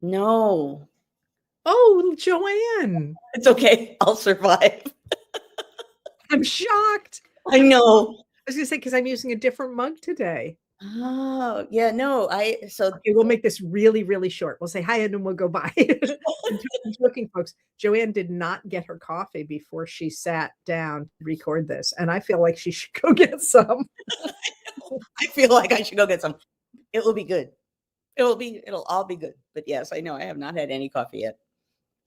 No, Oh, Joanne, it's okay. I'll survive. I'm shocked. I know. I was gonna say because I'm using a different mug today. Oh, yeah, no, Okay, we'll make this really, really short. We'll say hi and then we'll go by. I'm joking, folks. Joanne did not get her coffee before she sat down to record this, and I feel like she should go get some. I feel like I should go get some. It will be good. It'll all be good. But yes, I know I have not had any coffee yet.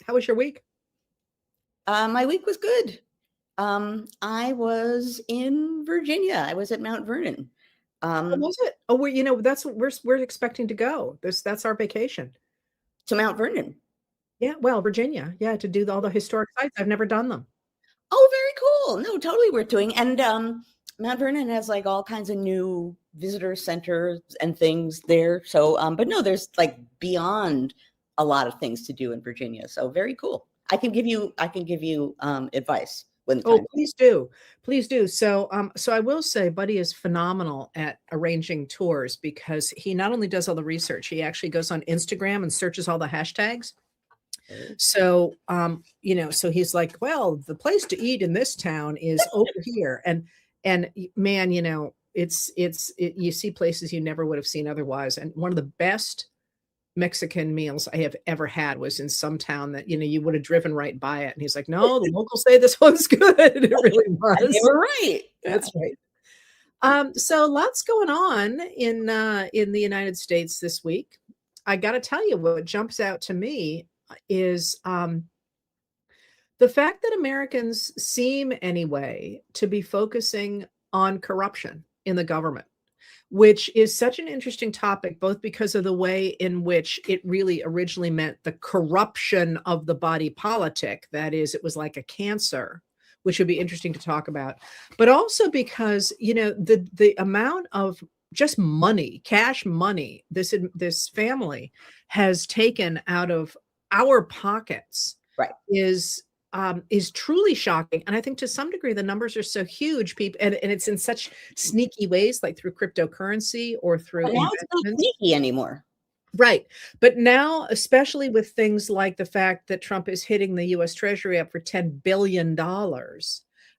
How was your week? My week was good. I was in Virginia. I was at Mount Vernon. How Um, was it? Oh, that's what we're expecting to go. That's our vacation. to Mount Vernon. Yeah, well, Virginia. Yeah, to do all the historic sites. I've never done them. Oh, very cool. No, totally worth doing. And Mount Vernon has like all kinds of new visitor centers and things there. So, but no, there's like beyond a lot of things to do in Virginia. So very cool. I can give you advice when the Oh, time. please do. Please do. So I will say Buddy is phenomenal at arranging tours because he not only does all the research, he actually goes on Instagram and searches all the hashtags. So he's like, well, the place to eat in this town is over here. And man, you see places you never would have seen otherwise. And one of the best Mexican meals I have ever had was in some town that, you would have driven right by it. And he's like, no, the locals say this one's good. It really And they was. were right. That's right. So lots going on in the United States this week. I got to tell you, what jumps out to me is the fact that Americans seem, anyway, to be focusing on corruption in the government, which is such an interesting topic, both because of the way in which it really originally meant the corruption of the body politic. That is, it was like a cancer, which would be interesting to talk about, but also because, the amount of just money, cash money, this family has taken out of our pockets Right. is truly shocking. And I think to some degree, the numbers are so huge, people, and it's in such sneaky ways, like through cryptocurrency or through But now it's not investments. sneaky anymore. Right. But now, especially with things like the fact that Trump is hitting the US Treasury up for $10 billion,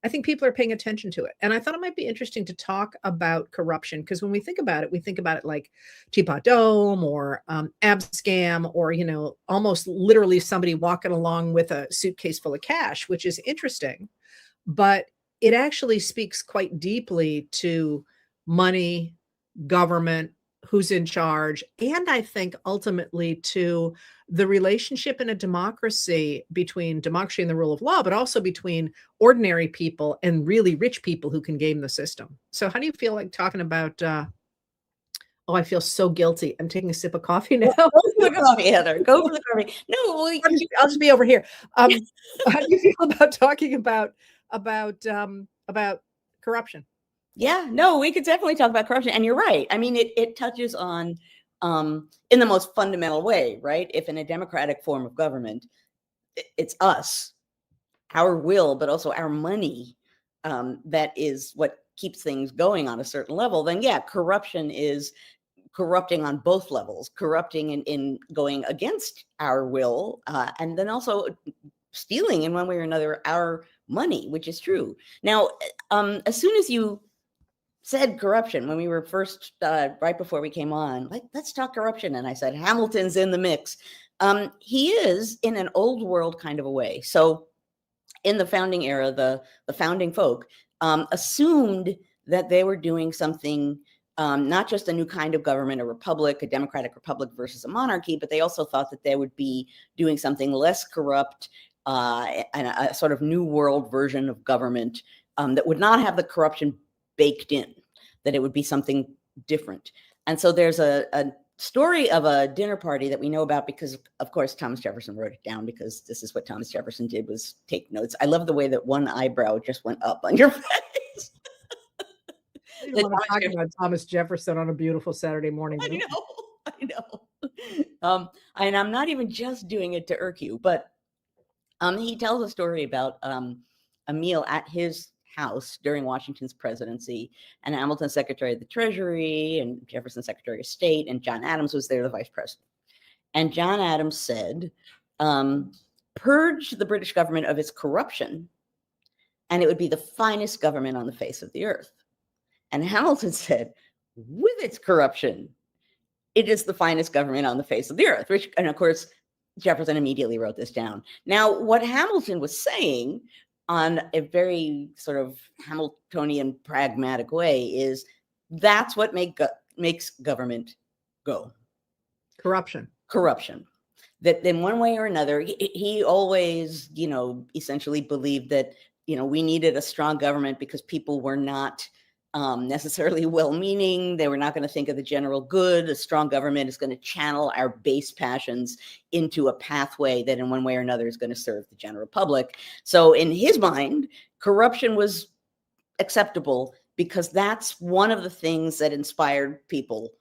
I think people are paying attention to it. And I thought it might be interesting to talk about corruption because when we think about it like Teapot Dome or Abscam or, almost literally somebody walking along with a suitcase full of cash, which is interesting. But it actually speaks quite deeply to money, government, who's in charge, and I think ultimately to the relationship in a democracy between democracy and the rule of law, but also between ordinary people and really rich people who can game the system. So how do you feel like talking about oh, I feel so guilty. I'm taking a sip of coffee now. Go for the coffee, Heather. Go for the coffee. No, well, I'll just be over here. How do you feel about talking about corruption? yeah, no, we could definitely talk about corruption. And you're right. I mean, it touches on in the most fundamental way, right? If in a democratic form of government, it's us, our will, but also our money, that is what keeps things going on a certain level, then yeah, corruption is corrupting on both levels, corrupting in going against our will, and then also stealing in one way or another our money, which is true. Now, as soon as you said corruption, when we were first, right before we came on, like, let's talk corruption. And I said, Hamilton's in the mix. He is in an old world kind of a way. So in the founding era, the founding folk assumed that they were doing something, not just a new kind of government, a republic, a democratic republic versus a monarchy, but they also thought that they would be doing something less corrupt, and a sort of new world version of government that would not have the corruption baked in, that it would be something different. And so there's a story of a dinner party that we know about because, of course, Thomas Jefferson wrote it down, because this is what Thomas Jefferson did, was take notes. I love the way that one eyebrow just went up on your face. You don't want to talk about Thomas Jefferson on a beautiful Saturday morning. I know. And I'm not even just doing it to irk you, but he tells a story about a meal at his house during Washington's presidency, and Hamilton Secretary of the Treasury and Jefferson Secretary of State, and John Adams was there, the vice president. And John Adams said, purge the British government of its corruption, and it would be the finest government on the face of the earth. And Hamilton said, with its corruption, it is the finest government on the face of the earth, which, and of course, Jefferson immediately wrote this down. Now, what Hamilton was saying on a very sort of Hamiltonian pragmatic way is that's what makes government go. Corruption. That in one way or another, he always, essentially believed that, we needed a strong government because people were not necessarily well-meaning. They were not going to think of the general good. A strong government is going to channel our base passions into a pathway that in one way or another is going to serve the general public. So in his mind, corruption was acceptable because that's one of the things that inspired people,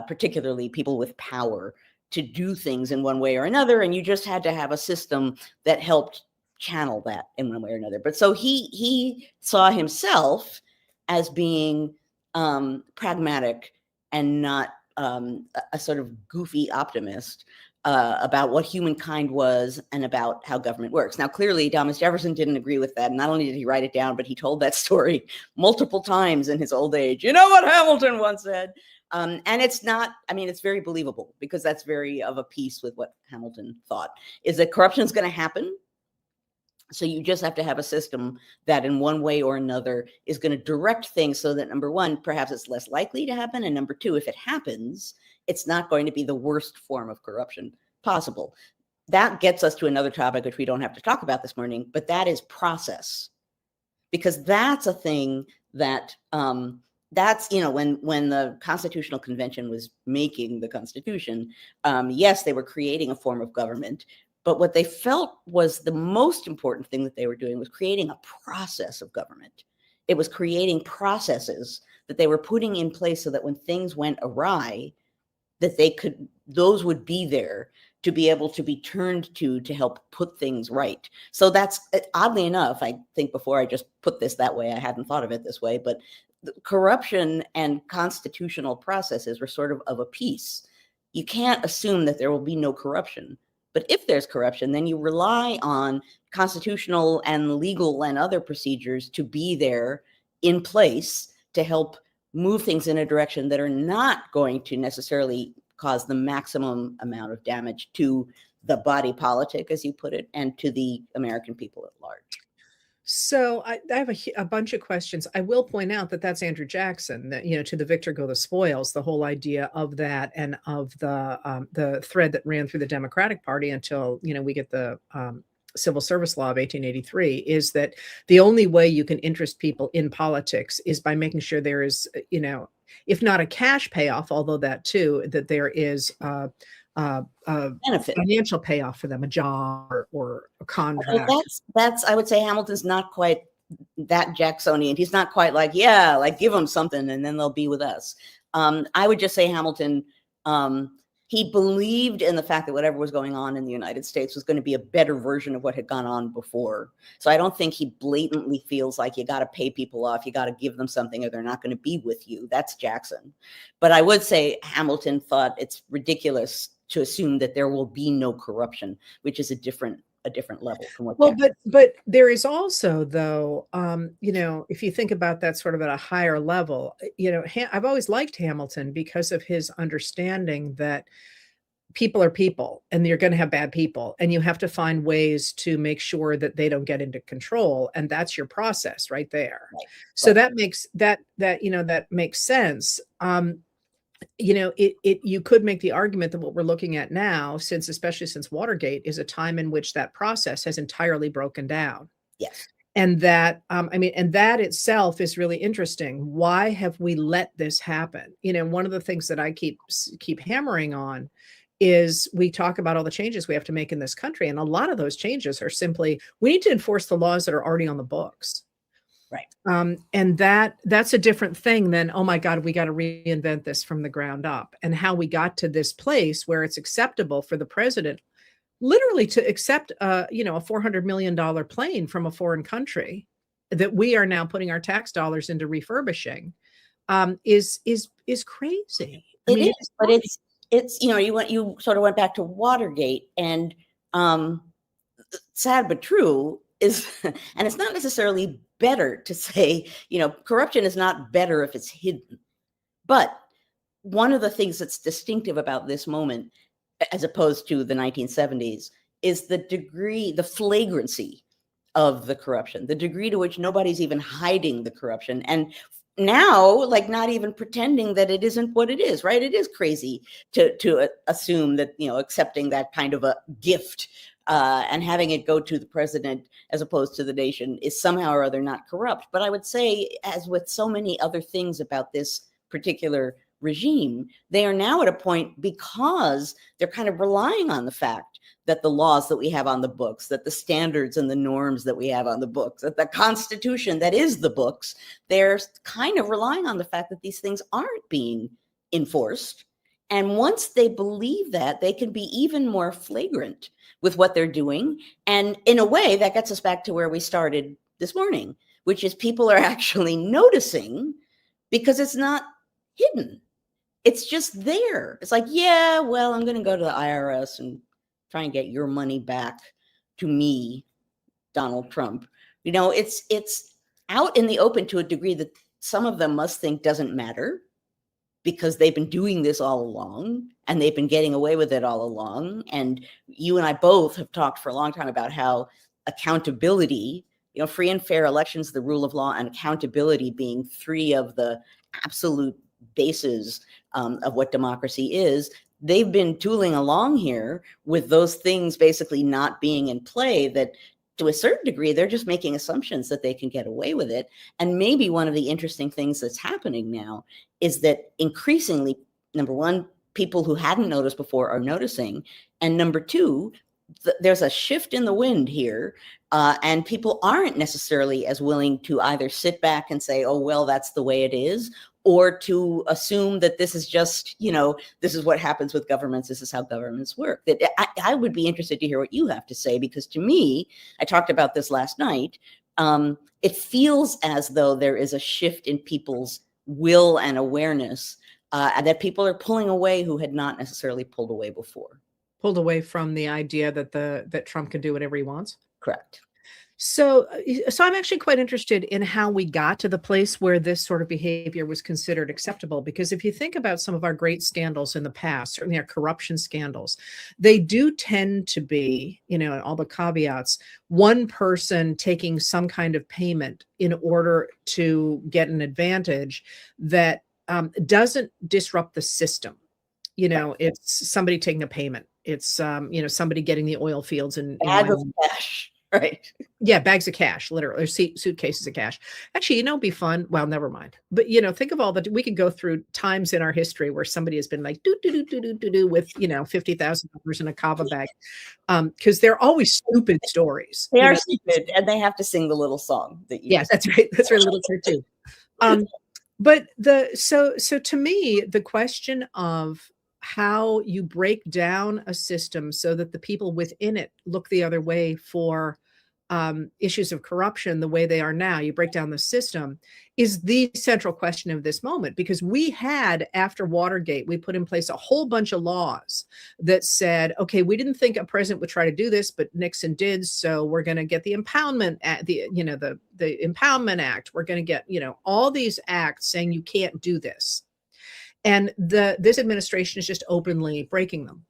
particularly people with power, to do things in one way or another. And you just had to have a system that helped channel that in one way or another. But so he saw himself as being pragmatic and not a sort of goofy optimist about what humankind was and about how government works. Now, clearly, Thomas Jefferson didn't agree with that. Not only did he write it down, but he told that story multiple times in his old age. You know what Hamilton once said? And it's not, it's very believable because that's very of a piece with what Hamilton thought, is that corruption is going to happen. So you just have to have a system that in one way or another is going to direct things so that, number one, perhaps it's less likely to happen. And number two, if it happens, it's not going to be the worst form of corruption possible. That gets us to another topic, which we don't have to talk about this morning, but that is process. Because that's a thing that, that's, when the Constitutional Convention was making the Constitution, yes, they were creating a form of government. But what they felt was the most important thing that they were doing was creating a process of government. It was creating processes that they were putting in place so that when things went awry, that those would be there to be able to be turned to help put things right. So that's, oddly enough, I think before I just put this that way, I hadn't thought of it this way, but corruption and constitutional processes were sort of a piece. You can't assume that there will be no corruption. But if there's corruption, then you rely on constitutional and legal and other procedures to be there in place to help move things in a direction that are not going to necessarily cause the maximum amount of damage to the body politic, as you put it, and to the American people at large. So I have a bunch of questions. I will point out that that's Andrew Jackson, that, to the victor go the spoils, the whole idea of that and of the thread that ran through the Democratic Party until, we get the Civil Service Law of 1883, is that the only way you can interest people in politics is by making sure there is, if not a cash payoff, although that too, that there is benefit, financial payoff for them, a job or a contract. That's I would say Hamilton's not quite that Jacksonian. He's not quite like, give them something and then they'll be with us. I would just say Hamilton, he believed in the fact that whatever was going on in the United States was going to be a better version of what had gone on before. So I don't think he blatantly feels like you got to pay people off, you got to give them something or they're not going to be with you. That's Jackson. But I would say Hamilton thought it's ridiculous to assume that there will be no corruption, which is a different level from what. Well, but there is also, though, if you think about that sort of at a higher level, I've always liked Hamilton because of his understanding that people are people and you're going to have bad people and you have to find ways to make sure that they don't get into control. And that's your process right there. Right. So that makes that makes sense. You could make the argument that what we're looking at now, especially since Watergate, is a time in which that process has entirely broken down. Yes. And that, and that itself is really interesting. Why have we let this happen? One of the things that I keep hammering on is we talk about all the changes we have to make in this country. And a lot of those changes are simply, we need to enforce the laws that are already on the books. Right. And that's a different thing than, oh my God, we got to reinvent this from the ground up. And how we got to this place where it's acceptable for the president literally to accept a $400 million plane from a foreign country that we are now putting our tax dollars into refurbishing is crazy. It is, but it's, you sort of went back to Watergate, and sad but true is, and it's not necessarily better to say, corruption is not better if it's hidden. But one of the things that's distinctive about this moment, as opposed to the 1970s, is the degree, the flagrancy of the corruption, the degree to which nobody's even hiding the corruption. And now, like, not even pretending that it isn't what it is, right? It is crazy to assume that, accepting that kind of a gift and having it go to the president as opposed to the nation is somehow or other not corrupt. But I would say, as with so many other things about this particular regime, they are now at a point, because they're kind of relying on the fact that the laws that we have on the books, that the standards and the norms that we have on the books, that the Constitution that is the books, they're kind of relying on the fact that these things aren't being enforced. And once they believe that, they can be even more flagrant with what they're doing. And in a way, that gets us back to where we started this morning, which is people are actually noticing, because it's not hidden. It's just there. It's like, yeah, well, I'm going to go to the IRS and try and get your money back to me, Donald Trump. It's out in the open to a degree that some of them must think doesn't matter, because they've been doing this all along and they've been getting away with it all along. And you and I both have talked for a long time about how accountability, free and fair elections, the rule of law, and accountability being three of the absolute bases of what democracy is. They've been tooling along here with those things basically not being in play, that to a certain degree, they're just making assumptions that they can get away with it. And maybe one of the interesting things that's happening now is that increasingly, number one, people who hadn't noticed before are noticing. And number two, there's a shift in the wind here. And people aren't necessarily as willing to either sit back and say, oh, well, that's the way it is, or to assume that this is just, this is what happens with governments. This is how governments work. That I would be interested to hear what you have to say, because to me, I talked about this last night. It feels as though there is a shift in people's will and awareness, that people are pulling away who had not necessarily pulled away before. Pulled away from the idea that Trump can do whatever he wants? Correct. So I'm actually quite interested in how we got to the place where this sort of behavior was considered acceptable. Because if you think about some of our great scandals in the past, certainly our corruption scandals, they do tend to be, all the caveats, one person taking some kind of payment in order to get an advantage that doesn't disrupt the system. It's somebody taking a payment. It's, somebody getting the oil fields in Bag of cash. Right. Yeah, bags of cash, literally, or suitcases of cash. Actually, it'd be fun. Well, never mind. But think of all that. We could go through times in our history where somebody has been like do with $50,000 in a kava bag, because they're always stupid stories. They are stupid, and they have to sing the little song that you. Yes, that's right. That's right. Little cartoon. But so to me, the question of how you break down a system so that the people within it look the other way for issues of corruption the way they are now, you break down the system, is the central question of this moment. Because we had, after Watergate, we put in place a whole bunch of laws that said, okay, we didn't think a president would try to do this, but Nixon did, so we're going to get the Impoundment Act, the Impoundment Act. We're going to get, all these acts saying you can't do this. And this administration is just openly breaking them.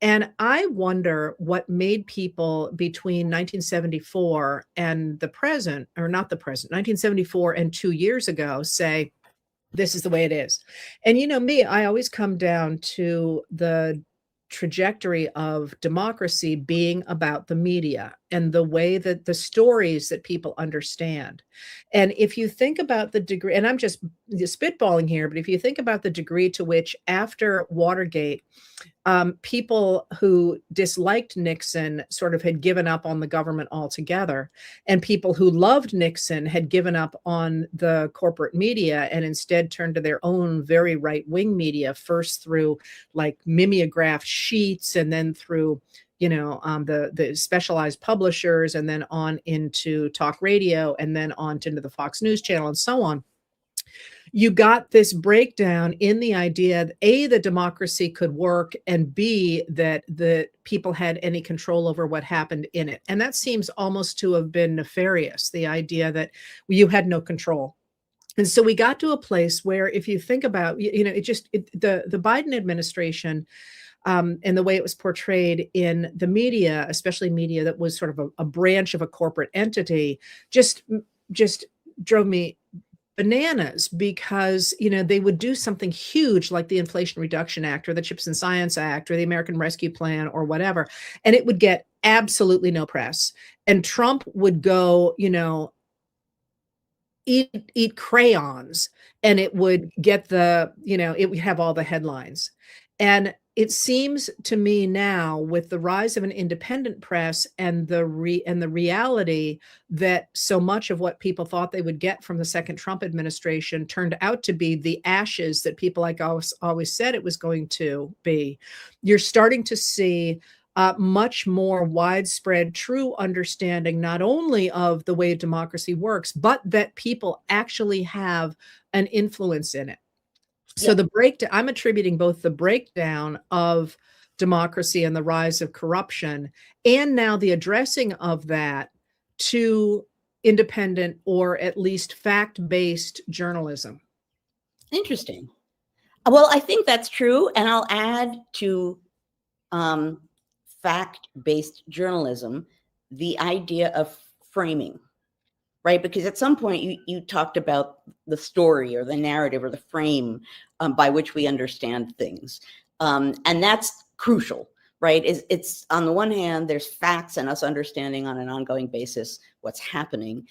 And I wonder what made people between 1974 and the present, or not the present, 1974 and 2 years ago, say, this is the way it is. And me, I always come down to the trajectory of democracy being about the media and the way that the stories that people understand. And if you think about the degree, and I'm just spitballing here, but if you think about the degree to which after Watergate, people who disliked Nixon sort of had given up on the government altogether, and people who loved Nixon had given up on the corporate media and instead turned to their own very right-wing media, first through like mimeographed sheets, and then through the specialized publishers, and then on into talk radio, and then on into the Fox News channel, and so on. you got this breakdown in the idea that A, that democracy could work, and B, that the people had any control over what happened in it. And that seems almost to have been nefarious, the idea that you had no control. And so we got to a place where, if you think about, the Biden administration, and the way it was portrayed in the media, especially media that was sort of a branch of a corporate entity, just drove me bananas, because they would do something huge like the Inflation Reduction Act or the Chips and Science Act or the American Rescue Plan or whatever, and it would get absolutely no press. And Trump would go, eat crayons, and it would get it would have all the headlines. And it seems to me now, with the rise of an independent press and the reality that so much of what people thought they would get from the second Trump administration turned out to be the ashes that people like us always said it was going to be, you're starting to see much more widespread, true understanding, not only of the way democracy works, but that people actually have an influence in it. So the breakdown, I'm attributing both the breakdown of democracy and the rise of corruption, and now the addressing of that, to independent, or at least fact-based journalism. Interesting. Well, I think that's true. And I'll add to fact-based journalism the idea of framing, right? Because at some point you talked about the story or the narrative or the frame by which we understand things. And that's crucial, right? It's on the one hand, there's facts and us understanding on an ongoing basis what's happening.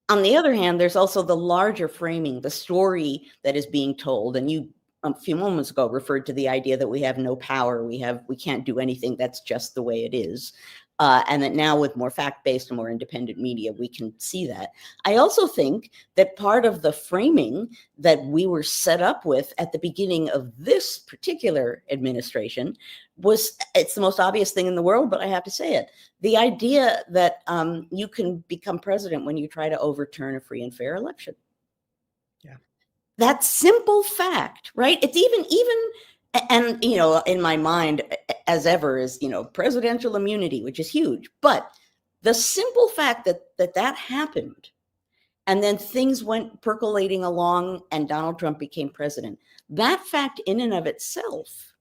On the other hand, there's also the larger framing, the story that is being told. And you, a few moments ago, referred to the idea that we have no power, we can't do anything, that's just the way it is. And that now, with more fact-based and more independent media, we can see that. I also think that part of the framing that we were set up with at the beginning of this particular administration was, it's the most obvious thing in the world, but I have to say it, the idea that you can become president when you try to overturn a free and fair election. Yeah. That simple fact, right? It's even, and, in my mind, as ever, is, presidential immunity, which is huge. But the simple fact that happened, and then things went percolating along and Donald Trump became president, that fact in and of itself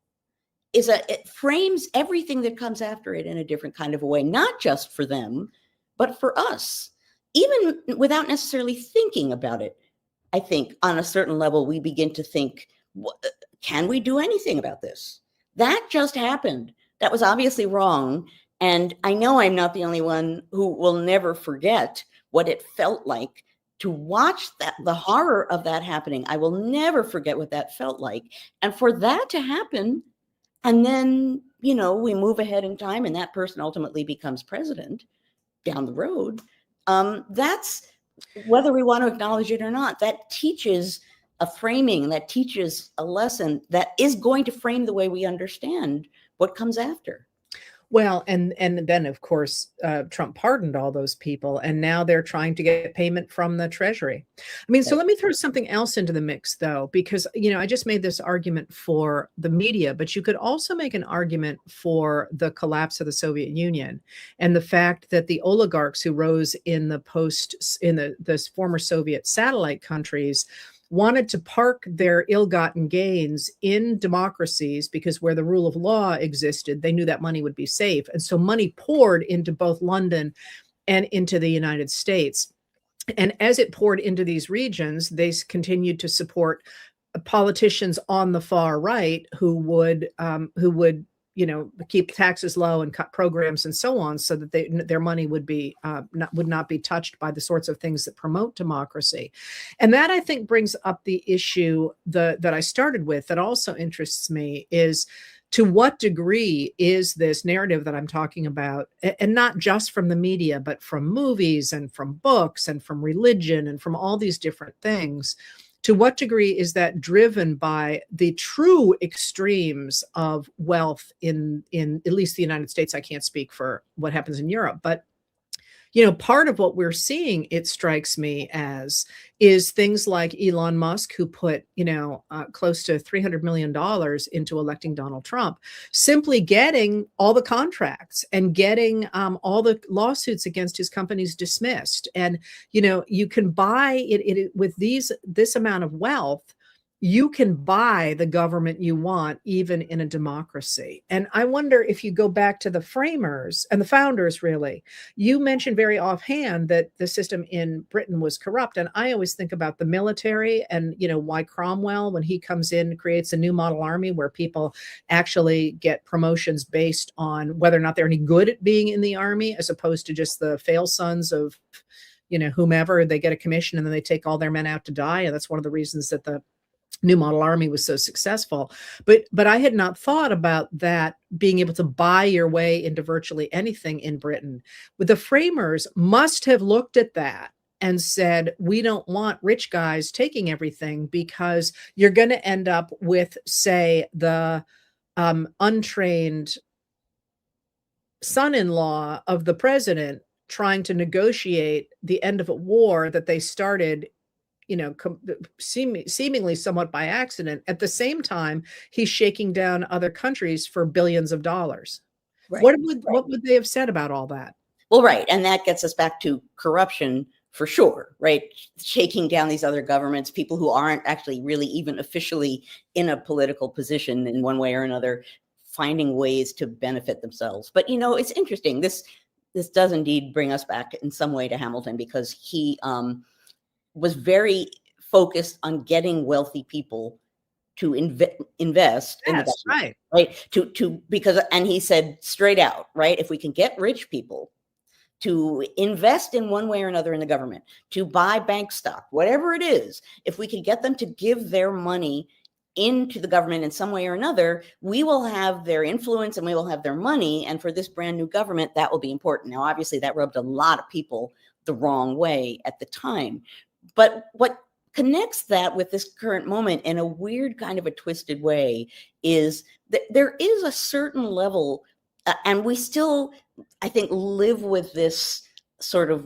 it frames everything that comes after it in a different kind of a way, not just for them, but for us, even without necessarily thinking about it. I think on a certain level, we begin to think, can we do anything about this? That just happened. That was obviously wrong. And I know I'm not the only one who will never forget what it felt like to watch that, the horror of that happening. I will never forget what that felt like. And for that to happen, and then, we move ahead in time and that person ultimately becomes president down the road. That's, whether we want to acknowledge it or not, that teaches a framing, that teaches a lesson that is going to frame the way we understand what comes after. Well, and then, of course, Trump pardoned all those people, and now they're trying to get payment from the Treasury. I mean, so let me throw something else into the mix, though, because, I just made this argument for the media, but you could also make an argument for the collapse of the Soviet Union and the fact that the oligarchs who rose in the former Soviet satellite countries wanted to park their ill-gotten gains in democracies, because where the rule of law existed, they knew that money would be safe. And so money poured into both London and into the United States. And as it poured into these regions, they continued to support politicians on the far right who would keep taxes low and cut programs and so on, so that their money would not be touched by the sorts of things that promote democracy. And that, I think, brings up the issue that I started with, that also interests me, is to what degree is this narrative that I'm talking about, and not just from the media, but from movies and from books and from religion and from all these different things, to what degree is that driven by the true extremes of wealth in at least the United States? I can't speak for what happens in Europe, but Part of what we're seeing, it strikes me as, is things like Elon Musk, who put, close to $300 million into electing Donald Trump, simply getting all the contracts and getting all the lawsuits against his companies dismissed. And, you can buy it with this amount of wealth. You can buy the government you want, even in a democracy. And I wonder if you go back to the framers and the founders, really. You mentioned very offhand that the system in Britain was corrupt. And I always think about the military and, why Cromwell, when he comes in, creates a new model army where people actually get promotions based on whether or not they're any good at being in the army, as opposed to just the fail sons of, whomever. They get a commission and then they take all their men out to die. And that's one of the reasons that the new model army was so successful. But I had not thought about that, being able to buy your way into virtually anything in Britain. But the framers must have looked at that and said, we don't want rich guys taking everything, because you're going to end up with, say, the untrained son-in-law of the president trying to negotiate the end of a war that they started, seemingly somewhat by accident. At the same time, he's shaking down other countries for billions of dollars. Right. What would they have said about all that? Well, right. And that gets us back to corruption for sure, right? Shaking down these other governments, people who aren't actually really even officially in a political position in one way or another, finding ways to benefit themselves. But, it's interesting. This does indeed bring us back in some way to Hamilton, because he was very focused on getting wealthy people to invest in the government, right? And he said straight out, right? If we can get rich people to invest in one way or another in the government, to buy bank stock, whatever it is, if we can get them to give their money into the government in some way or another, we will have their influence and we will have their money. And for this brand new government, that will be important. Now, obviously, that rubbed a lot of people the wrong way at the time. But what connects that with this current moment in a weird kind of a twisted way is that there is a certain level, and we still, I think, live with this sort of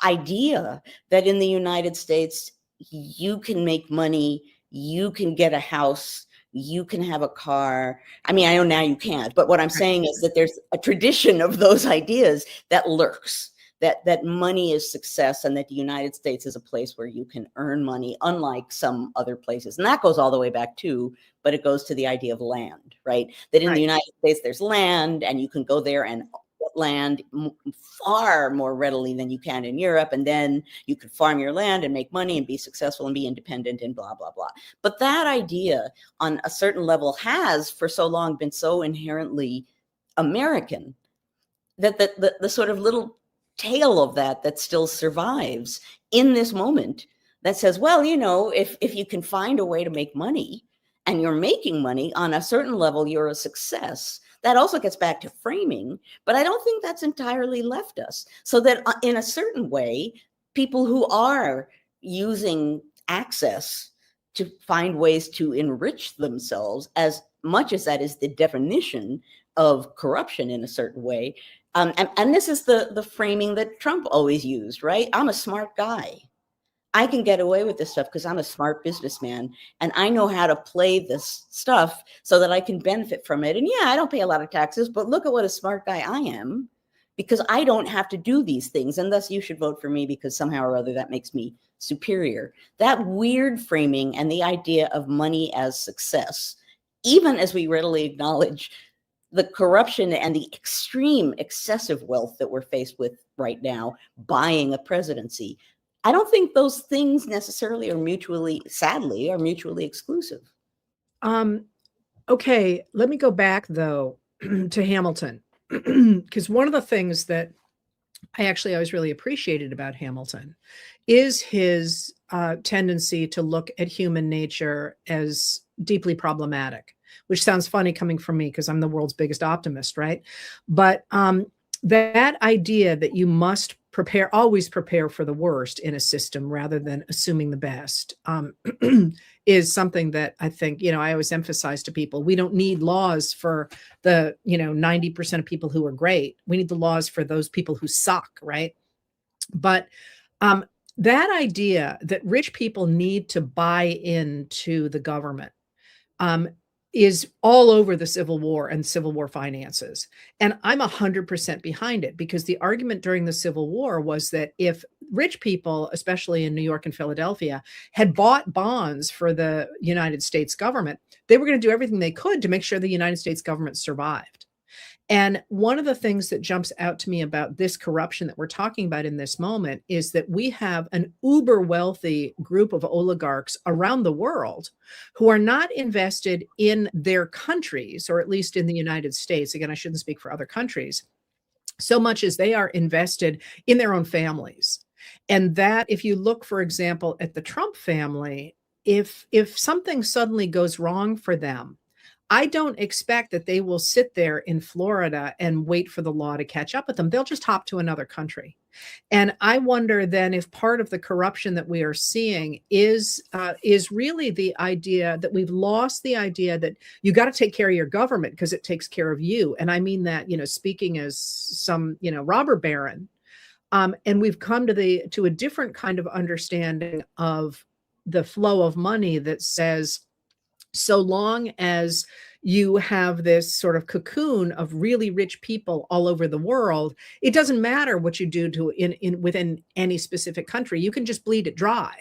idea that in the United States, you can make money, you can get a house, you can have a car. I mean, I know now you can't, but what I'm saying is that there's a tradition of those ideas that lurks. That money is success, and that the United States is a place where you can earn money, unlike some other places. And that goes all the way back too, but it goes to the idea of land, right? That in the United States, there's land, and you can go there and get land far more readily than you can in Europe. And then you could farm your land and make money and be successful and be independent and blah, blah, blah. But that idea on a certain level has for so long been so inherently American that the sort of little tail of that still survives in this moment that says, well, if you can find a way to make money and you're making money on a certain level, you're a success. That also gets back to framing, but I don't think that's entirely left us. So that in a certain way, people who are using access to find ways to enrich themselves, as much as that is the definition of corruption in a certain way, and this is the framing that Trump always used, right? I'm a smart guy. I can get away with this stuff because I'm a smart businessman and I know how to play this stuff so that I can benefit from it. And yeah, I don't pay a lot of taxes, but look at what a smart guy I am, because I don't have to do these things. And thus you should vote for me because somehow or other that makes me superior. That weird framing and the idea of money as success, even as we readily acknowledge the corruption and the extreme excessive wealth that we're faced with right now, buying a presidency, I don't think those things necessarily sadly, are mutually exclusive. Okay, let me go back though to Hamilton, because one of the things that I actually always really appreciated about Hamilton is his tendency to look at human nature as deeply problematic, which sounds funny coming from me because I'm the world's biggest optimist, right? But that idea that you must always prepare for the worst in a system rather than assuming the best, is something that I think, I always emphasize to people. We don't need laws for the, 90% of people who are great. We need the laws for those people who suck, right? But um, that idea that rich people need to buy into the government um, is all over the Civil War and Civil War finances. And I'm 100% behind it, because the argument during the Civil War was that if rich people, especially in New York and Philadelphia, had bought bonds for the United States government, they were going to do everything they could to make sure the United States government survived. And one of the things that jumps out to me about this corruption that we're talking about in this moment is that we have an uber wealthy group of oligarchs around the world who are not invested in their countries, or at least in the United States. Again, I shouldn't speak for other countries, so much as they are invested in their own families. And that, if you look, for example, at the Trump family, if something suddenly goes wrong for them, I don't expect that they will sit there in Florida and wait for the law to catch up with them. They'll just hop to another country. And I wonder then if part of the corruption that we are seeing is really the idea that we've lost the idea that you got to take care of your government because it takes care of you. And I mean that, speaking as some, robber baron. And we've come to a different kind of understanding of the flow of money that says, so long as you have this sort of cocoon of really rich people all over the world, it doesn't matter what you do within any specific country. You can just bleed it dry.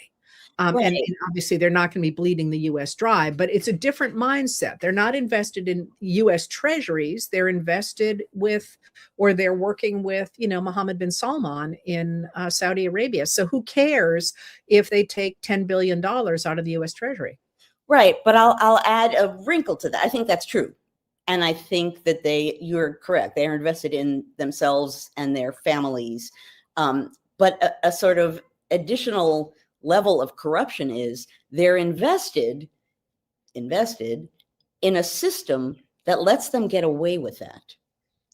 Right. And obviously they're not going to be bleeding the US dry, but it's a different mindset. They're not invested in US treasuries. They're invested with, or they're working with, Mohammed bin Salman in Saudi Arabia. So who cares if they take $10 billion out of the US Treasury? Right, but I'll add a wrinkle to that. I think that's true. And I think that you're correct. They are invested in themselves and their families. But a sort of additional level of corruption is they're invested in a system that lets them get away with that.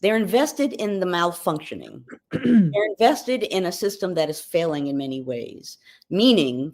They're invested in the malfunctioning. They're invested in a system that is failing in many ways, meaning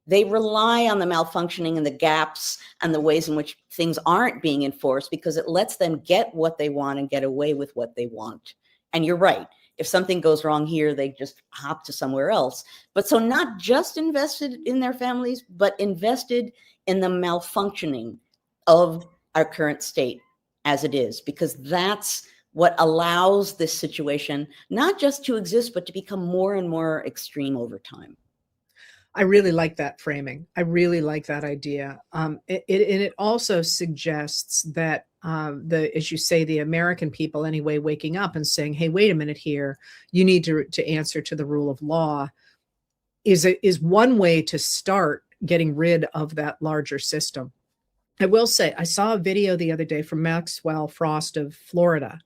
they rely on the malfunctioning and the gaps and the ways in which things aren't being enforced because it lets them get what they want and get away with what they want. And you're right. If something goes wrong here, they just hop to somewhere else. But so not just invested in their families, but invested in the malfunctioning of our current state as it is, because that's what allows this situation not just to exist, but to become more and more extreme over time. I really like that framing. I really like that idea. And it also suggests that as you say, the American people anyway, waking up and saying, hey, wait a minute here, you need to answer to the rule of law is one way to start getting rid of that larger system. I will say, I saw a video the other day from Maxwell Frost of Florida,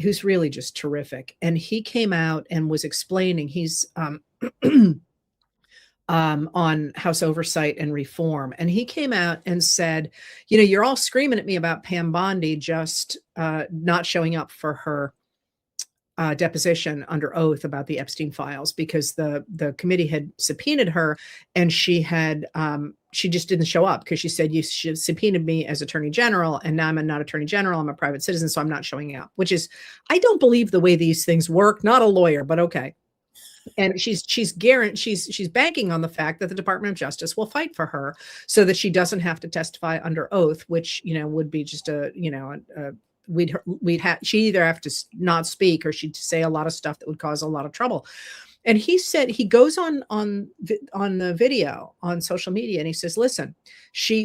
who's really just terrific. And he came out and was explaining, he's on House Oversight and Reform. And he came out and said, you're all screaming at me about Pam Bondi just not showing up for her deposition under oath about the Epstein files because the committee had subpoenaed her and she just didn't show up because she said, you subpoenaed me as Attorney General and now I'm not Attorney General, I'm a private citizen, so I'm not showing up, which is, I don't believe the way these things work, not a lawyer, but okay. And she's banking on the fact that the Department of Justice will fight for her so that she doesn't have to testify under oath, which, would be just she either have to not speak or she'd say a lot of stuff that would cause a lot of trouble. And he said, he goes on the video on social media and he says, listen,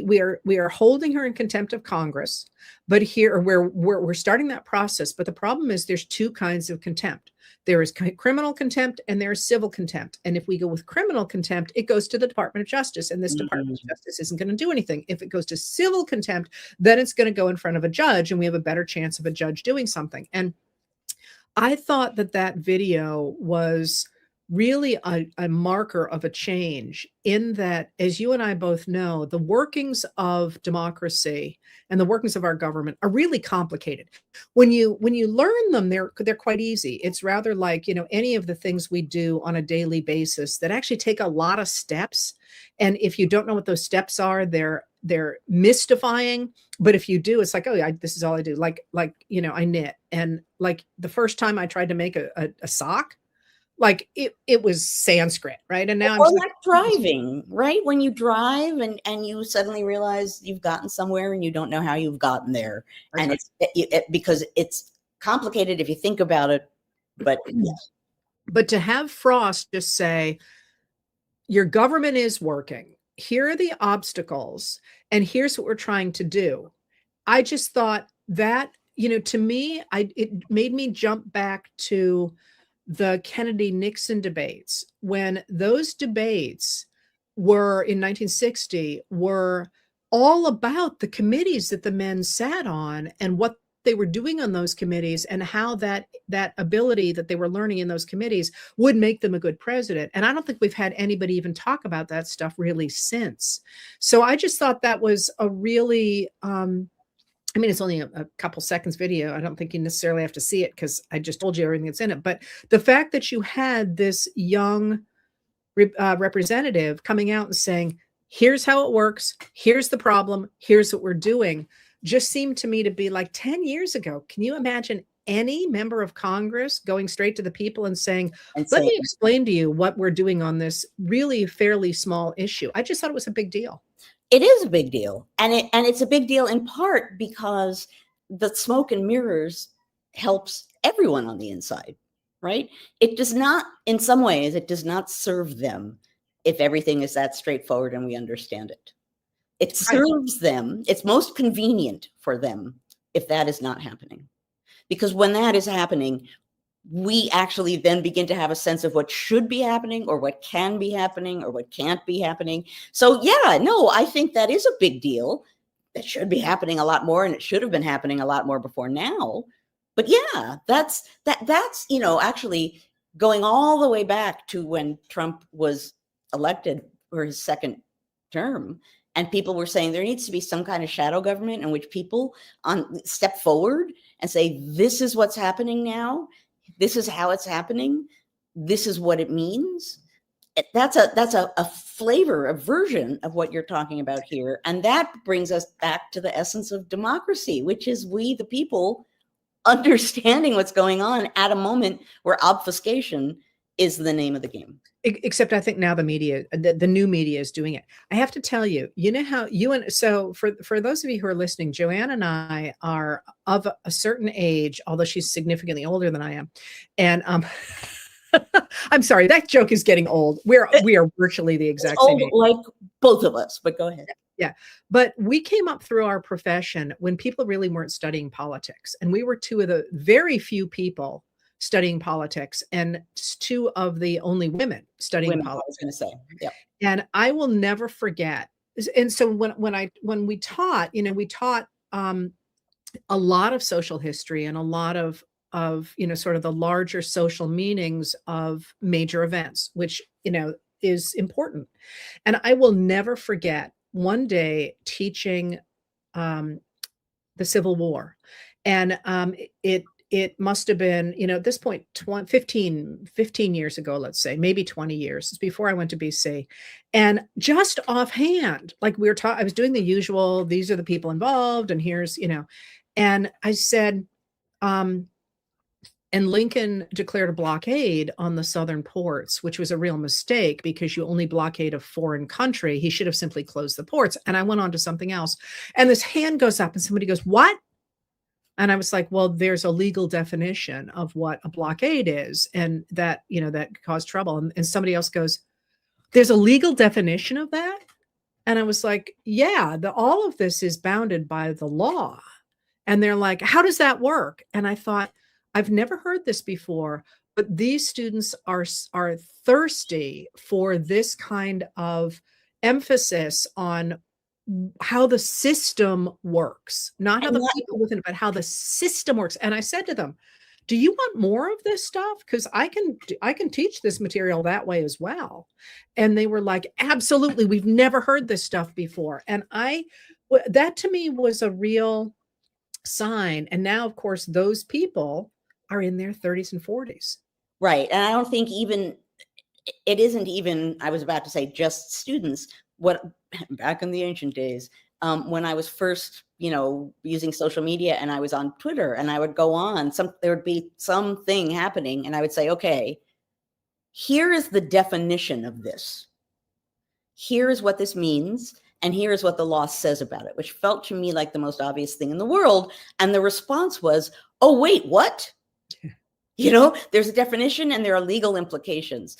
we are holding her in contempt of Congress, but here we're starting that process. But the problem is there's two kinds of contempt. There is criminal contempt and there is civil contempt. And if we go with criminal contempt, it goes to the Department of Justice, and this Department of Justice isn't going to do anything. If it goes to civil contempt, then it's going to go in front of a judge, and we have a better chance of a judge doing something. And I thought that video was really a marker of a change in that, as you and I both know, the workings of democracy and the workings of our government are really complicated. When you learn them, they're quite easy. It's rather like, any of the things we do on a daily basis that actually take a lot of steps And if you don't know what those steps are, they're mystifying. But if you do, it's like, oh yeah, this is all I do. Like, you know, I knit. And like the first time I tried to make a sock, like it was Sanskrit, right? And now I'm Or just like, like driving, right? When you drive and you suddenly realize you've gotten somewhere and you don't know how you've gotten there. that's And right. it's because it's complicated if you think about it. But yeah, But to have Frost just say, your government is working. Here are the obstacles, and here's what we're trying to do. I just thought that, you know, to me, it made me jump back to the Kennedy Nixon debates, when those debates were in 1960 were all about the committees that the men sat on and what they were doing on those committees, and how that ability that they were learning in those committees would make them a good president. And I don't think we've had anybody even talk about that stuff really since. So I just thought that was a really I mean, it's only a couple seconds video. I don't think you necessarily have to see it because I just told you everything that's in it. But the fact that you had this young representative coming out and saying, here's how it works, here's the problem, here's what we're doing, just seemed to me to be like 10 years ago. Can you imagine any member of Congress going straight to the people and saying, and let saying me explain to you what we're doing on this really fairly small issue? I just thought it was a big deal. it is a big deal. And it's a big deal in part because the smoke and mirrors helps everyone on the inside, right? It does not, in some ways, it does not serve them if everything is that straightforward and we understand it. It Right. serves them, it's most convenient for them if that is not happening. Because when that is happening, we actually then begin to have a sense of what should be happening or what can be happening or what can't be happening. So yeah, no, I think that is a big deal. That should be happening a lot more, and it should have been happening a lot more before now. But yeah, that's you know, actually going all the way back to when Trump was elected for his second term, and people were saying there needs to be some kind of shadow government in which people step forward and say, this is what's happening now, this is how it's happening, this is what it means. That's a flavor, a version of what you're talking about here. And that brings us back to the essence of democracy, which is we, the people, understanding what's going on at a moment where obfuscation is the name of the game. Except I think now the media, the new media is doing it. I have to tell you, you know how you and so for those of you who are listening, Joanne and I are of a certain age, although she's significantly older than I am. And I'm sorry, that joke is getting old. We are virtually the exact same age. Like both of us, but go ahead. Yeah. But we came up through our profession when people really weren't studying politics. And we were two of the very few people studying politics, and two of the only women studying I was politics. going to say, yeah. And I will never forget. And so when we taught, you know, we taught a lot of social history and a lot of you know, sort of the larger social meanings of major events, which, you know, is important. And I will never forget one day teaching the Civil War. And it must have been, you know, at this point, 15 years ago, let's say, maybe 20 years. It's before I went to BC. And just offhand, like we were I was doing the usual, these are the people involved, and here's, you know, and I said, and Lincoln declared a blockade on the southern ports, which was a real mistake because you only blockade a foreign country. He should have simply closed the ports. And I went on to something else. And this hand goes up and somebody goes, what? And I was like, well, there's a legal definition of what a blockade is, and that, you know, that caused trouble. And somebody else goes, there's a legal definition of that? And I was like, yeah, all of this is bounded by the law. And they're like, how does that work? And I thought, I've never heard this before, but these students are thirsty for this kind of emphasis on how the system works, not how the people within it, but how the system works. And I said to them, do you want more of this stuff? Because I can teach this material that way as well. And they were like, absolutely, we've never heard this stuff before. And that to me was a real sign. And now, of course, those people are in their 30s and 40s. Right. And I don't think even it isn't even, I was about to say, just students. What back in the ancient days, when I was first, using social media, and I was on Twitter, and I would go on, there would be something happening, and I would say, okay, here is the definition of this. Here is what this means, and here is what the law says about it, which felt to me like the most obvious thing in the world. And the response was, oh, wait, what? There's a definition and there are legal implications,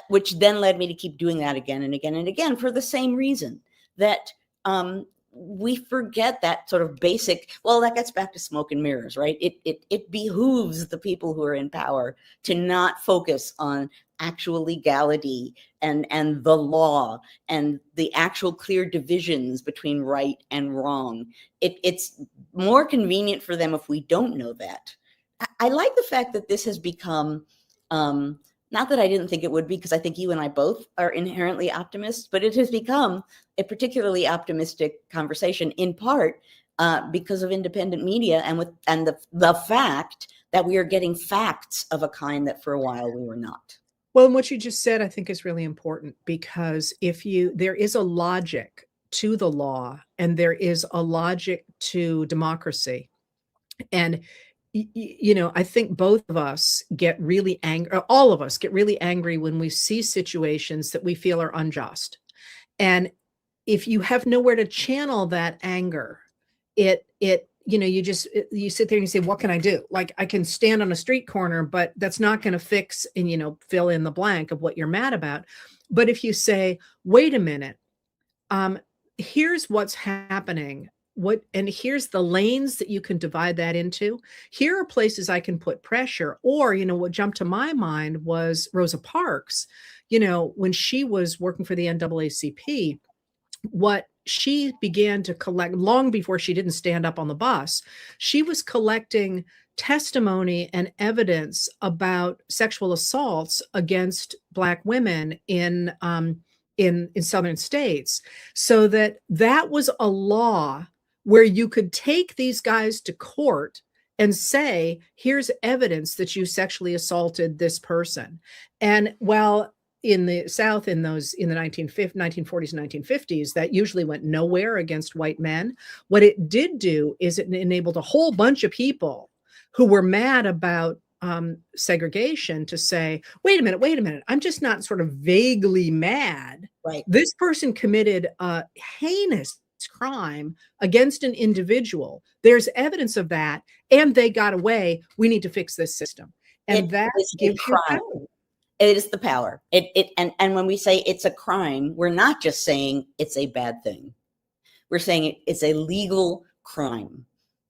which then led me to keep doing that again and again and again, for the same reason that we forget that sort of basic, well, that gets back to smoke and mirrors, right? It behooves the people who are in power to not focus on actual legality and the law and the actual clear divisions between right and wrong. It's more convenient for them if we don't know that. I like the fact that this has become, not that I didn't think it would be, because I think you and I both are inherently optimists, but it has become a particularly optimistic conversation, in part because of independent media and the fact that we are getting facts of a kind that for a while we were not. Well, and what you just said, I think, is really important, because there is a logic to the law, and there is a logic to democracy. And I think both of us get really angry, all of us get really angry when we see situations that we feel are unjust. And if you have nowhere to channel that anger, you sit there and you say, what can I do? Like, I can stand on a street corner, but that's not going to fix and, fill in the blank of what you're mad about. But if you say, wait a minute, here's what's happening. And here's the lanes that you can divide that into. Here are places I can put pressure. Or, what jumped to my mind was Rosa Parks, when she was working for the NAACP, what she began to collect long before she didn't stand up on the bus, she was collecting testimony and evidence about sexual assaults against Black women in southern states, so that was a law where you could take these guys to court and say, here's evidence that you sexually assaulted this person. And while in the South, in the 1940s and 1950s, that usually went nowhere against white men, what it did do is it enabled a whole bunch of people who were mad about segregation to say, wait a minute, I'm just not sort of vaguely mad. Right. This person committed a heinous crime against an individual. There's evidence of that, and they got away. We need to fix this system. And that gives you power. It is the power. And when we say it's a crime, we're not just saying it's a bad thing. We're saying it's a legal crime.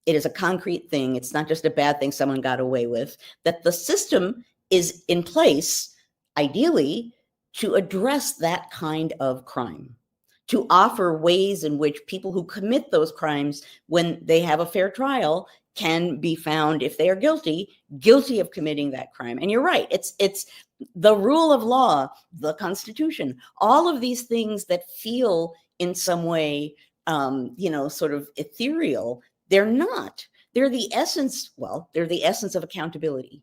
It is a concrete thing. It's not just a bad thing someone got away with, that the system is in place, ideally, to address that kind of crime, to offer ways in which people who commit those crimes, when they have a fair trial, can be found, if they are guilty of committing that crime. And you're right. It's the rule of law, the Constitution, all of these things that feel in some way, sort of ethereal. They're not. They're the essence. Well, they're the essence of accountability.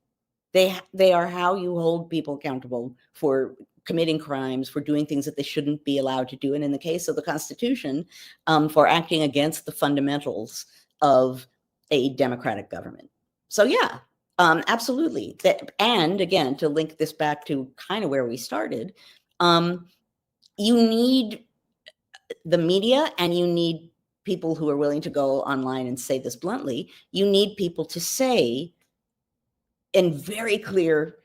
They are how you hold people accountable for committing crimes, for doing things that they shouldn't be allowed to do. And in the case of the Constitution, for acting against the fundamentals of a democratic government. So yeah, absolutely. And again, to link this back to kind of where we started, you need the media, and you need people who are willing to go online and say this bluntly. You need people to say in very clear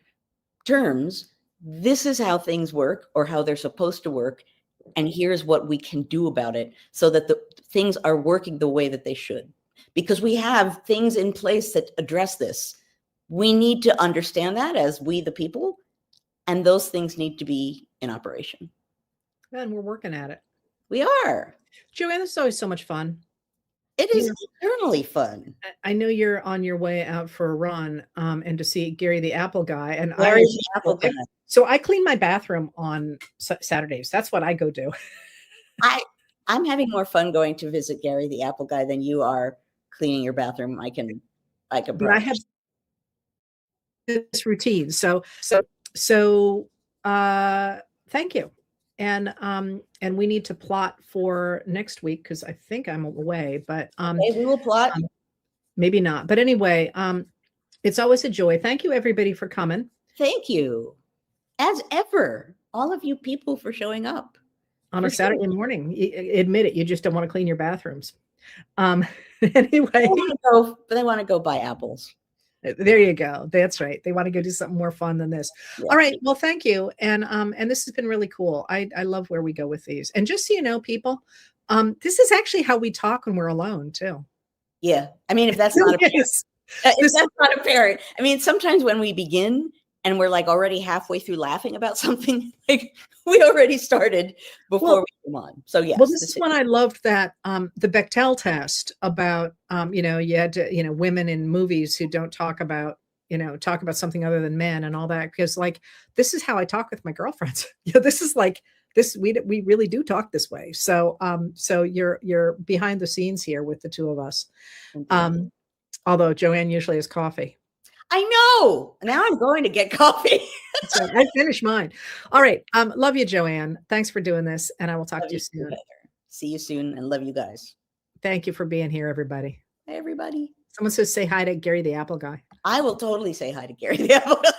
terms, this is how things work, or how they're supposed to work, and here's what we can do about it, so that the things are working the way that they should. Because we have things in place that address this. We need to understand that as we, the people, and those things need to be in operation. And we're working at it. We are. Joanne, this is always so much fun. It is eternally fun. I know you're on your way out for a run, and to see Gary the Apple Guy. And Gary the Apple Guy. So I clean my bathroom on Saturdays. That's what I go do. I'm having more fun going to visit Gary the Apple Guy than you are cleaning your bathroom. I can. But I have this routine. So Thank you. And we need to plot for next week because I think I'm away, but Okay, we will plot. maybe not. But anyway, it's always a joy. Thank you everybody for coming. Thank you, as ever, all of you people for showing up On for a Saturday sure. morning. Admit it, you just don't want to clean your bathrooms. Anyway, They want to go buy apples. there you go. That's right. They want to go do something more fun than this. Yeah. All right. Well, thank you. And this has been really cool. I love where we go with these. And just so you know, people, this is actually how we talk when we're alone too. Yeah. I mean, if that's not apparent, I mean, sometimes when we begin and we're like already halfway through laughing about something, like we already started before we came on. So yes. Well, this is when I loved that the Bechdel test about you had to, women in movies who don't talk about something other than men and all that, because like this is how I talk with my girlfriends. This is like this we really do talk this way. So so you're behind the scenes here with the two of us. Although Joanne usually has coffee. I know. Now I'm going to get coffee. So I finished mine. All right. Love you, Joanne. Thanks for doing this. And I will talk to you soon. Heather. See you soon and love you guys. Thank you for being here, everybody. Hey, everybody. Someone says say hi to Gary the Apple Guy. I will totally say hi to Gary the Apple Guy.